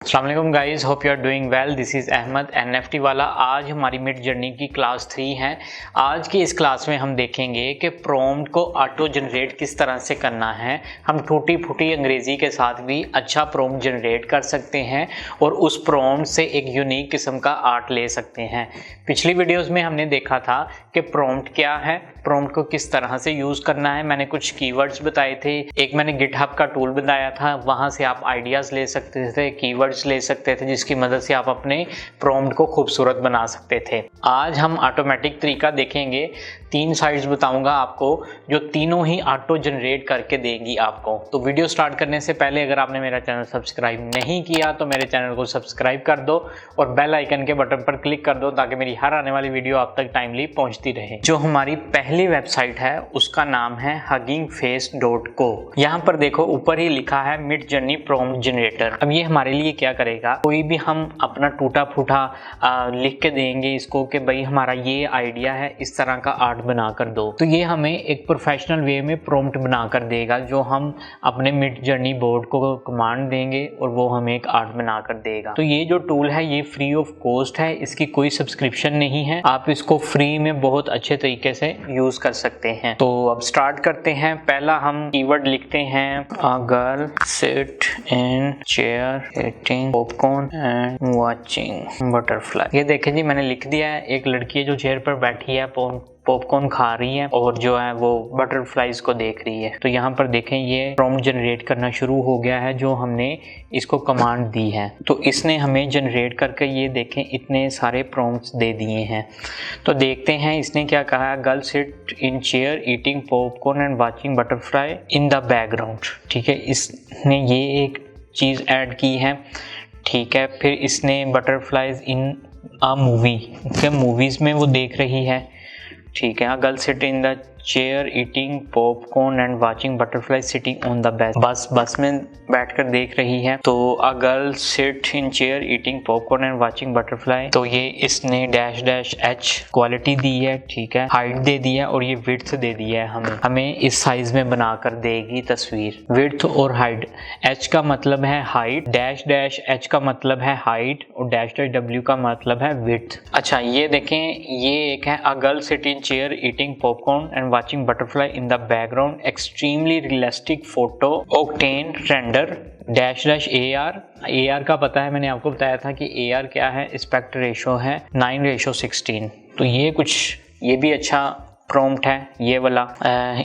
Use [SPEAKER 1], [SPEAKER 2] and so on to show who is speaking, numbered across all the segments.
[SPEAKER 1] अस्सलाम वालेकुम guys, hope you are doing well. This is Ahmad NFT वाला। आज हमारी मिड जर्नी की क्लास 3 है। आज की इस क्लास में हम देखेंगे कि प्रॉम्प्ट को ऑटो जनरेट किस तरह से करना है। हम टूटी फूटी अंग्रेज़ी के साथ भी अच्छा प्रॉम्प्ट जनरेट कर सकते हैं और उस प्रॉम्प्ट से एक यूनिक किस्म का आर्ट ले सकते हैं। पिछली वीडियोज़ में हमने देखा था कि प्रॉम्प्ट क्या है, प्रॉम्प्ट को किस तरह से यूज़ करना है। मैंने कुछ कीवर्ड्स बताए थे, एक मैंने गिटहब का टूल बताया था, वहाँ से आप आइडियाज़ ले सकते थे, कीवर्ड्स ले सकते थे, जिसकी मदद से आप अपने प्रॉम्प्ट को खूबसूरत बना सकते थे। आज हम ऑटोमेटिक तरीका देखेंगे। 3 साइट्स बताऊंगा आपको जो तीनों ही ऑटो जनरेट करके देंगी आपको। तो वीडियो स्टार्ट करने से पहले अगर आपने मेरा चैनल सब्सक्राइब नहीं किया तो मेरे चैनल को सब्सक्राइब कर दो और बेल आइकन के बटन पर क्लिक कर दो ताकि मेरी हर आने वाली वीडियो आप तक टाइमली पहुंचती रहे। जो हमारी पहली वेबसाइट है उसका नाम है huggingface.co। यहाँ पर देखो ऊपर ही लिखा है मिड जर्नी प्रॉम्प्ट जनरेटर। अब ये हमारे लिए क्या करेगा, कोई भी हम अपना टूटा फूटा लिख के देंगे इसको कि भाई हमारा ये आइडिया है, इस तरह का आर्ट बना कर दो, तो ये हमें एक प्रोफेशनल वे में प्रॉम्प्ट बना कर देगा, जो हम अपने मिड जर्नी बोर्ड को कमांड देंगे और वो हमें एक आर्ट बना कर देगा। तो ये जो टूल है ये फ्री ऑफ कॉस्ट है, इसकी कोई सब्सक्रिप्शन नहीं है, आप इसको फ्री में बहुत अच्छे तरीके से यूज कर सकते हैं। तो अब स्टार्ट करते हैं। पहला हम कीवर्ड लिखते हैं a girl sit in chair eating popcorn and watching butterfly. ये देखें जी, मैंने लिख दिया है। एक लड़की है जो चेयर पर बैठी है, पॉपकॉर्न खा रही है और जो है वो बटरफ्लाइज को देख रही है। तो यहाँ पर देखें ये प्रॉम्प्ट जनरेट करना शुरू हो गया है जो हमने इसको कमांड दी है। तो इसने हमें जनरेट करके ये देखें इतने सारे प्रॉम्प्ट्स दे दिए हैं। तो देखते हैं इसने क्या कहा है। Girl sit in chair eating popcorn and watching butterfly in the background. ठीक है, इसने ये एक चीज़ ऐड की है। ठीक है, फिर इसने बटरफ्लाइज इन अ मूवी के मूवीज़ में वो देख रही है। ठीक है, girl sit in the chair eating popcorn and watching butterfly sitting on the bus में बैठकर देख रही है। तो a girl sit in chair eating popcorn and watching butterfly, तो ये इसने डैश डैश एच क्वालिटी दी है। ठीक है, हाइट दे दी है और ये विड्थ दे दी है। हमें इस साइज में बनाकर देगी तस्वीर। विड्थ और हाइट, एच का मतलब है हाइट, डैश डैश एच का मतलब है हाइट और डैश डैश डब्ल्यू का मतलब है विड्थ। अच्छा, ये देखें, ये एक है a girl sit in chair eating popcorn and watching butterfly in the background extremely realistic photo obtained render dash dash AR का पता है, मैंने आपको बताया था कि AR क्या है, एस्पेक्ट रेशो है 9:16। तो ये भी अच्छा प्रॉम्प्ट है ये वाला।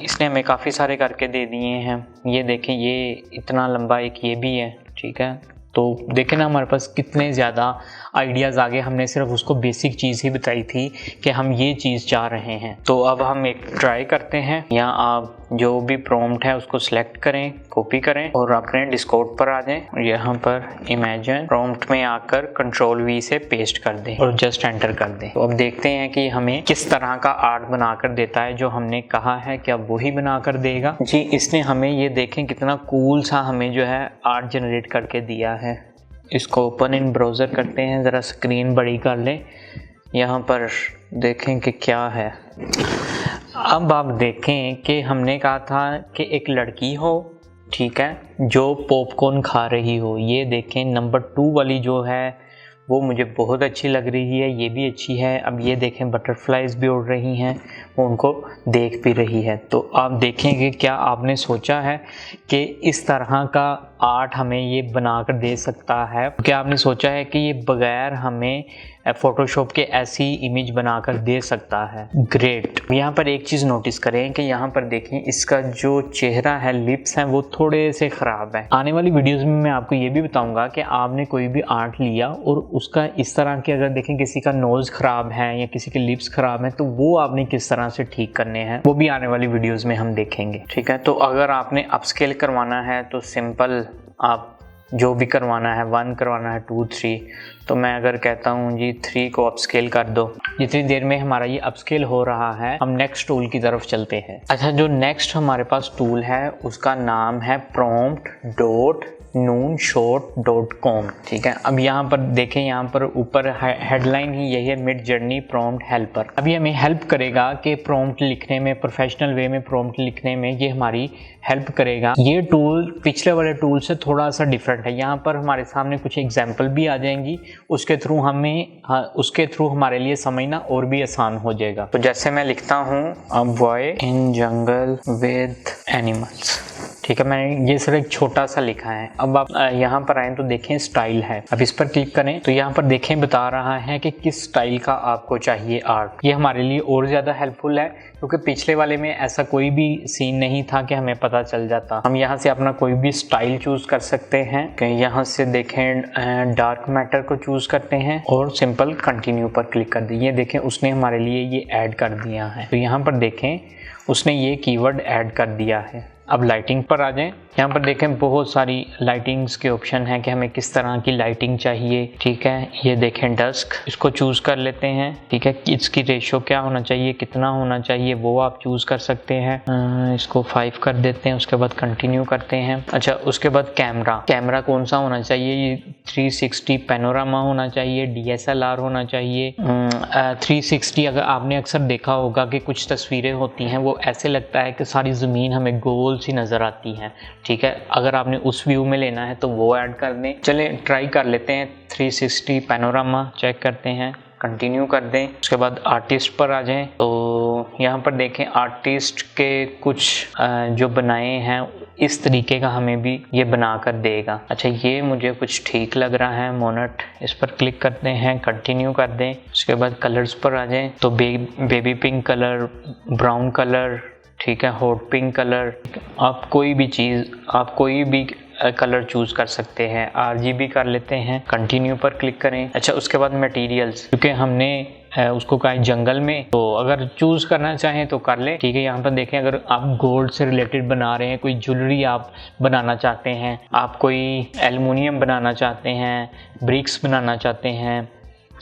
[SPEAKER 1] इसने हमें काफ़ी सारे करके दे दिए हैं। ये देखें, ये इतना लंबा एक ये भी है। ठीक है, तो देखें ना हमारे पास कितने ज़्यादा आइडियाज़ आ गए। हमने सिर्फ उसको बेसिक चीज़ ही बताई थी कि हम ये चीज़ चाह रहे हैं। तो अब हम एक ट्राई करते हैं। यहाँ आप जो भी प्रॉम्प्ट है उसको सिलेक्ट करें, कॉपी करें और अपने डिस्कॉर्ड पर आ जाएं। यहाँ पर इमेजिन प्रॉम्प्ट में आकर Ctrl+V से पेस्ट कर दें और जस्ट एंटर कर दें। तो अब देखते हैं कि हमें किस तरह का आर्ट बनाकर देता है। जो हमने कहा है कि अब वही बनाकर देगा जी। इसने हमें ये देखें कितना कूल सा हमें जो है आर्ट जनरेट करके दिया है। इसको ओपन इन ब्राउज़र करते हैं, ज़रा स्क्रीन बड़ी कर लें। यहाँ पर देखें कि क्या है। अब आप देखें कि हमने कहा था कि एक लड़की हो, ठीक है, जो पॉपकॉर्न खा रही हो। ये देखें नंबर 2 वाली जो है वो मुझे बहुत अच्छी लग रही है, ये भी अच्छी है। अब ये देखें बटरफ्लाइज भी उड़ रही हैं, वो उनको देख भी रही है। तो आप देखेंगे क्या आपने सोचा है कि इस तरह का आर्ट हमें ये बनाकर दे सकता है? क्या आपने सोचा है कि ये बगैर हमें फोटोशॉप के ऐसी इमेज बनाकर दे सकता है? ग्रेट। यहाँ पर एक चीज़ नोटिस करें कि यहाँ पर देखें इसका जो चेहरा है, लिप्स हैं, वो थोड़े से ख़राब है। आने वाली वीडियोज़ में मैं आपको ये भी बताऊँगा कि आपने कोई भी आर्ट लिया और उसका इस तरह के, अगर देखें किसी का नोज़ ख़राब है या किसी के लिप्स ख़राब हैं, तो वो आपने किस तरह से ठीक करने हैं, वो भी आने वाली वीडियोज़ में हम देखेंगे। ठीक है, तो अगर आपने अपस्केल करवाना है तो सिंपल आप जो भी करवाना है, 1 करवाना है, 2, 3, तो मैं अगर कहता हूँ जी 3 को अपस्केल कर दो। जितनी देर में हमारा ये अपस्केल हो रहा है हम नेक्स्ट टूल की तरफ चलते हैं। अच्छा, जो नेक्स्ट हमारे पास टूल है उसका नाम है prompt.ai। noonshot.com। ठीक है, अब यहाँ पर देखें, यहाँ पर ऊपर हेडलाइन ही यही है, मिड जर्नी प्रॉम्प्ट हेल्पर। अभी हमें हेल्प करेगा कि प्रॉम्प्ट लिखने में, प्रोफेशनल वे में प्रॉम्प्ट लिखने में ये हमारी हेल्प करेगा। ये टूल पिछले वाले टूल से थोड़ा सा डिफरेंट है। यहाँ पर हमारे सामने कुछ एग्जाम्पल भी आ जाएंगी, उसके थ्रू हमारे लिए समझना और भी आसान हो जाएगा। तो जैसे मैं लिखता हूँ a boy in jungle with animals. ठीक है, मैंने ये सिर्फ एक छोटा सा लिखा है। अब आप यहाँ पर आए तो देखें स्टाइल है, अब इस पर क्लिक करें तो यहाँ पर देखें बता रहा है कि किस स्टाइल का आपको चाहिए आर्ट। ये हमारे लिए और ज़्यादा हेल्पफुल है क्योंकि पिछले वाले में ऐसा कोई भी सीन नहीं था कि हमें पता चल जाता। हम यहाँ से अपना कोई भी स्टाइल चूज़ कर सकते हैं कि यहाँ से देखें डार्क मैटर को चूज़ करते हैं और सिंपल कंटिन्यू पर क्लिक कर दिए। देखें उसने हमारे लिए ये ऐड कर दिया है। तो यहाँ पर देखें उसने ये कीवर्ड ऐड कर दिया है। अब लाइटिंग पर आ जाएं, यहाँ पर देखें बहुत सारी लाइटिंग्स के ऑप्शन हैं कि हमें किस तरह की लाइटिंग चाहिए। ठीक है, ये देखें डस्क, इसको चूज़ कर लेते हैं। ठीक है, इसकी रेशो क्या होना चाहिए, कितना होना चाहिए वो आप चूज़ कर सकते हैं। इसको 5 कर देते हैं, उसके बाद कंटिन्यू करते हैं। अच्छा, उसके बाद कैमरा कौन सा होना चाहिए, ये 360 पैनोरामा होना चाहिए, DSLR होना चाहिए। 360 अगर आपने अक्सर देखा होगा कि कुछ तस्वीरें होती हैं वो ऐसे लगता है कि सारी ज़मीन हमें गोल सी नज़र आती है। ठीक है, अगर आपने उस व्यू में लेना है तो वो ऐड कर दें। चले ट्राई कर लेते हैं, 360 पैनोरामा चेक करते हैं, कंटिन्यू कर दें। उसके बाद आर्टिस्ट पर आ जाएं तो यहाँ पर देखें आर्टिस्ट के कुछ जो बनाए हैं इस तरीके का हमें भी ये बना कर देगा। अच्छा, ये मुझे कुछ ठीक लग रहा है, मोनट, इस पर क्लिक करते हैं, कंटिन्यू कर दें। उसके बाद कलर्स पर आ जाएं तो baby pink colour, brown colour, ठीक है, हॉट पिंक कलर, आप कोई भी कलर चूज़ कर सकते हैं। RGB कर लेते हैं, कंटिन्यू पर क्लिक करें। अच्छा, उसके बाद मटेरियल्स, क्योंकि हमने उसको कहा जंगल में, तो अगर चूज़ करना चाहें तो कर लें। ठीक है, यहाँ पर देखें अगर आप गोल्ड से रिलेटेड बना रहे हैं, कोई ज्वेलरी आप बनाना चाहते हैं, आप कोई एल्युमिनियम बनाना चाहते हैं, ब्रिक्स बनाना चाहते हैं,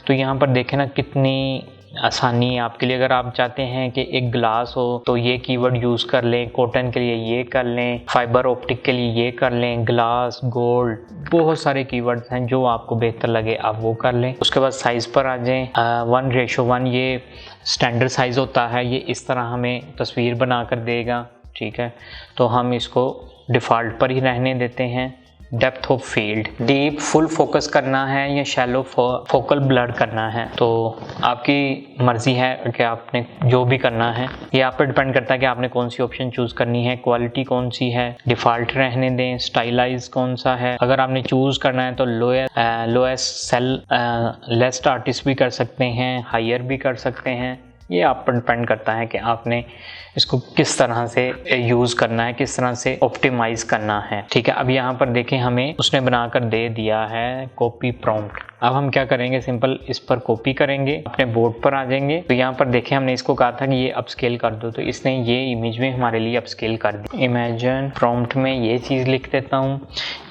[SPEAKER 1] तो यहाँ पर देखें ना कितनी आसानी है आपके लिए। अगर आप चाहते हैं कि एक ग्लास हो तो ये कीवर्ड यूज़ कर लें, कॉटन के लिए ये कर लें, फाइबर ऑप्टिक के लिए ये कर लें, ग्लास, गोल्ड, बहुत सारे कीवर्ड्स हैं, जो आपको बेहतर लगे आप वो कर लें। उसके बाद साइज़ पर आ जाएं, 1:1 ये स्टैंडर्ड साइज़ होता है, ये इस तरह हमें तस्वीर बना कर देगा। ठीक है, तो हम इसको डिफ़ॉल्ट पर ही रहने देते हैं। Depth of field, deep full focus करना है या शैलो फोकल ब्लर करना है, तो आपकी मर्जी है कि आपने जो भी करना है। ये आप पर डिपेंड करता है कि आपने कौन सी ऑप्शन चूज़ करनी है। क्वालिटी कौन सी है, डिफ़ॉल्ट रहने दें। स्टाइलाइज कौन सा है, अगर आपने चूज़ करना है तो लोएस्ट सेल लेस्ट आर्टिस्ट भी कर सकते हैं, हायर भी कर सकते हैं। ये आप पर डिपेंड करता है कि आपने इसको किस तरह से यूज़ करना है, किस तरह से ऑप्टिमाइज़ करना है। ठीक है, अब यहाँ पर देखें हमें उसने बनाकर दे दिया है कॉपी प्रॉम्प्ट। अब हम क्या करेंगे, सिंपल इस पर कॉपी करेंगे, अपने बोर्ड पर आ जाएंगे। तो यहाँ पर देखें हमने इसको कहा था कि ये अपस्केल कर दो, तो इसने ये इमेज में हमारे लिए अपस्केल कर दी। इमेजिन प्रॉम्प्ट में ये चीज़ लिख देता हूँ,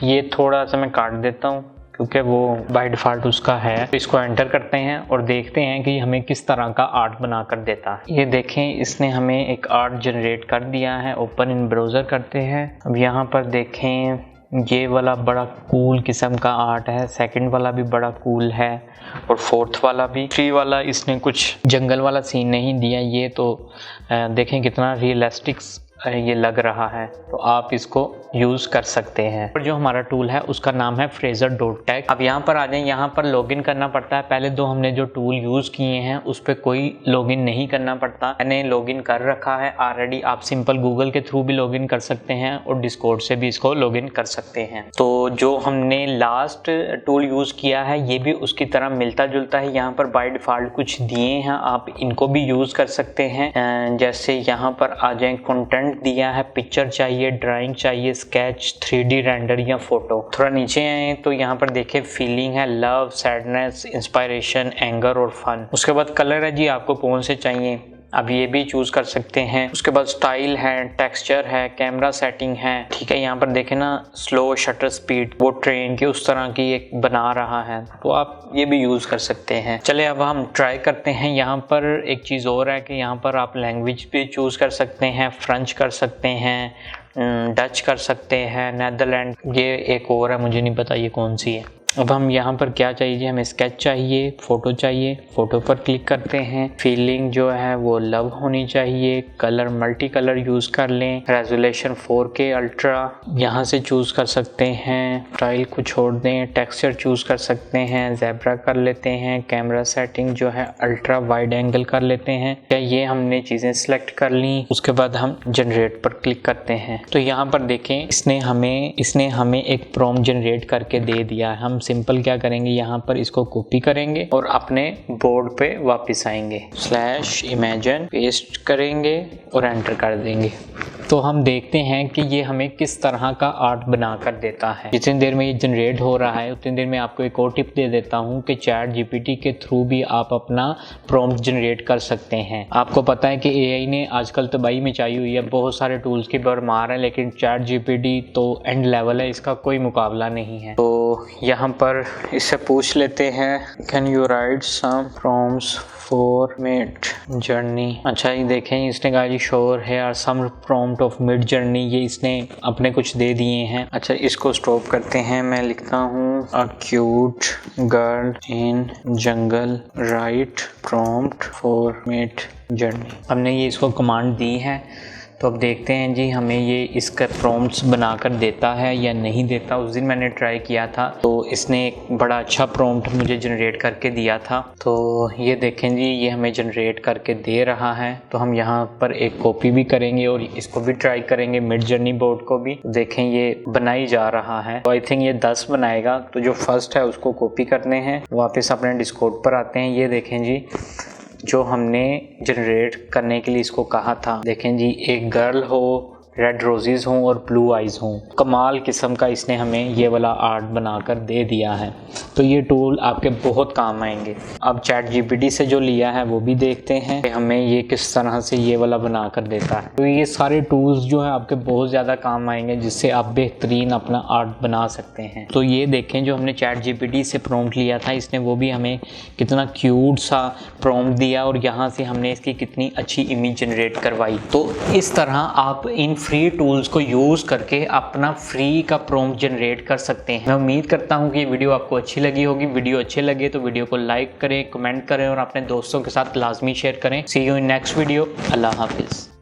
[SPEAKER 1] ये थोड़ा सा मैं काट देता हूँ क्योंकि वो बाय डिफ़ॉल्ट उसका है। तो इसको एंटर करते हैं और देखते हैं कि हमें किस तरह का आर्ट बना कर देता है। ये देखें इसने हमें एक आर्ट जनरेट कर दिया है। ओपन इन ब्राउज़र करते हैं। अब यहाँ पर देखें ये वाला बड़ा कूल किस्म का आर्ट है, सेकंड वाला भी बड़ा कूल है और फोर्थ वाला भी। 3 वाला इसने कुछ जंगल वाला सीन नहीं दिया, ये तो देखें कितना रियलिस्टिक ये लग रहा है, तो आप इसको यूज़ कर सकते हैं। और जो हमारा टूल है उसका नाम है Fraser.tech। अब यहाँ पर आ जाएं, यहाँ पर लॉगिन करना पड़ता है। पहले दो हमने जो टूल यूज़ किए हैं उस पर कोई लॉगिन नहीं करना पड़ता, मैंने लॉगिन कर रखा है ऑलरेडी। आप सिंपल गूगल के थ्रू भी लॉगिन कर सकते हैं और डिस्कॉर्ड से भी इसको लॉगिन कर सकते हैं। तो जो हमने लास्ट टूल यूज़ किया है ये भी उसकी तरह मिलता जुलता है। यहाँ पर बाय डिफ़ॉल्ट कुछ दिए हैं, आप इनको भी यूज़ कर सकते हैं। जैसे यहाँ पर आ जाएं, कंटेंट दिया है, पिक्चर चाहिए, ड्राइंग चाहिए, स्केच, 3D रेंडर या फोटो। थोड़ा नीचे आए तो यहाँ पर देखें फीलिंग है, लव, सैडनेस, इंस्पायरेशन, एंगर और फन। उसके बाद कलर है जी, आपको कौन से चाहिए अब ये भी चूज कर सकते हैं। उसके बाद स्टाइल है, टेक्सचर है, कैमरा सेटिंग है। ठीक है, यहाँ पर देखें ना स्लो शटर स्पीड, वो ट्रेन की उस तरह की एक बना रहा है, तो आप ये भी यूज कर सकते हैं। चले अब हम ट्राई करते हैं। यहाँ पर एक चीज़ और है कि यहाँ पर आप लैंग्वेज भी चूज कर सकते हैं, फ्रेंच कर सकते हैं, डच कर सकते हैं, नेदरलैंड, ये एक और है मुझे नहीं पता ये कौन सी है। अब हम यहाँ पर क्या चाहिए, हमें स्केच चाहिए, फ़ोटो चाहिए, फ़ोटो पर क्लिक करते हैं। फीलिंग जो है वो लव होनी चाहिए। कलर मल्टी कलर यूज़ कर लें। रेजोल्यूशन 4K अल्ट्रा यहाँ से चूज़ कर सकते हैं। स्टाइल को छोड़ दें, टेक्सचर चूज़ कर सकते हैं, ज़ेब्रा कर लेते हैं। कैमरा सेटिंग जो है अल्ट्रा वाइड एंगल कर लेते हैं। क्या ये हमने चीज़ें सेलेक्ट कर ली, उसके बाद हम जनरेट पर क्लिक करते हैं। तो यहाँ पर देखें इसने हमें एक प्रॉम्प्ट जनरेट करके दे दिया। हम सिंपल क्या करेंगे, यहाँ पर इसको कॉपी करेंगे और अपने बोर्ड पे वापस आएंगे, /imagine पेस्ट करेंगे और एंटर कर देंगे। तो हम देखते हैं कि ये हमें किस तरह का आर्ट बना कर देता है। जितनी देर में ये जनरेट हो रहा है उतनी देर में आपको एक और टिप दे देता हूँ कि ChatGPT के थ्रू भी आप अपना प्रॉम्प्ट जनरेट कर सकते हैं। आपको पता है कि AI ने आजकल तबाही मचाई हुई है, बहुत सारे टूल्स की भरमार है, लेकिन ChatGPT तो एंड लेवल है, इसका कोई मुकाबला नहीं है। तो यहाँ पर इससे पूछ लेते हैं, can you write some prompts for Midjourney. अच्छा ये देखें इसने कहा जी sure here are some prompt of Midjourney, ये इसने अपने कुछ दे दिए हैं। अच्छा इसको स्टॉप करते हैं, मैं लिखता हूँ a cute girl in jungle right prompt for mid journey. हमने ये इसको कमांड दी है, तो अब देखते हैं जी हमें ये इसका प्रॉम्प्ट्स बनाकर देता है या नहीं देता। उस दिन मैंने ट्राई किया था तो इसने एक बड़ा अच्छा प्रॉम्प्ट मुझे जनरेट करके दिया था। तो ये देखें जी ये हमें जनरेट करके दे रहा है। तो हम यहाँ पर एक कॉपी भी करेंगे और इसको भी ट्राई करेंगे, मिड जर्नी बोर्ड को भी। देखें ये बनाई जा रहा है, तो आई थिंक ये 10 बनाएगा। तो जो फर्स्ट है उसको कॉपी करने हैं, वापस अपने डिस्कॉर्ड पर आते हैं। ये देखें जी जो हमने जनरेट करने के लिए इसको कहा था, देखें जी एक गर्ल हो, रेड रोजेस हों और ब्लू आइज़ हों। कमाल किस्म का इसने हमें ये वाला आर्ट बनाकर दे दिया है। तो ये टूल आपके बहुत काम आएंगे। अब ChatGPT से जो लिया है वो भी देखते हैं कि हमें ये किस तरह से ये वाला बनाकर देता है। तो ये सारे टूल्स जो है आपके बहुत ज़्यादा काम आएंगे, जिससे आप बेहतरीन अपना आर्ट बना सकते हैं। तो ये देखें जो हमने ChatGPT से प्रॉम्प्ट लिया था, इसने वो भी हमें कितना क्यूट सा प्रॉम्प्ट दिया और यहाँ से हमने इसकी कितनी अच्छी इमेज जनरेट करवाई। तो इस तरह आप इन फ्री टूल्स को यूज़ करके अपना फ्री का प्रॉम्प्ट जनरेट कर सकते हैं। मैं उम्मीद करता हूँ कि ये वीडियो आपको अच्छी लगी होगी। वीडियो अच्छी लगे तो वीडियो को लाइक करें, कमेंट करें और अपने दोस्तों के साथ लाजमी शेयर करें। सी यू इन नेक्स्ट वीडियो। अल्लाह हाफिज़।